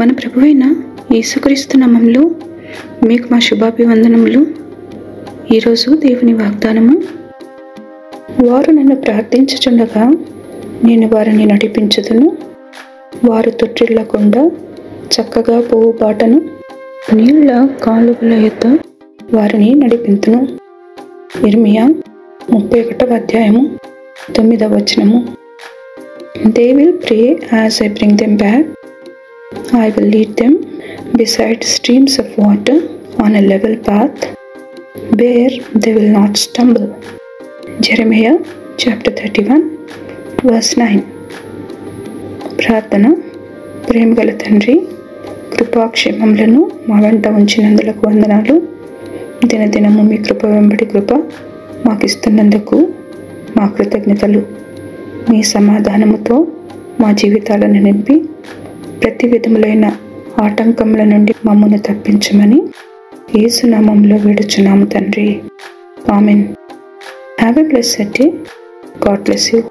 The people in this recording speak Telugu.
మన ప్రభువైన యేసుక్రీస్తు నామములో మీకు మా శుభాభివందనములు. ఈరోజు దేవుని వాగ్దానము. వారు నన్ను ప్రార్థించుచుండగా నేను వారిని నడిపించుదును. వారు తొట్టిల్లకుండా చక్కగా పోవు బాటను, నీళ్ల కాలువల యొద్ద వారిని నడిపింతును. ఇర్మియా 31వ అధ్యాయము 9వ వచనము. They will pray as I bring them back. I will lead them beside streams of water on a level path where they will not stumble. Jeremiah chapter 31 verse 9. ప్రార్థన. ప్రేమగల తండ్రి, కృపాక్షేమములను మా వెంట ఉంచినందులకు వందనాలు. దినదినము మీ కృప వెంబడి కృప మాకిస్తున్నందుకు మా కృతజ్ఞతలు. మీ సమాధానముతో మా జీవితాలను నింపి ప్రతి విధములైన ఆటంకముల నుండి మమ్మల్ని తప్పించమని యేసు నామములో వేడుచున్నాము తండ్రి. Amen. Have a blessed day. God bless you.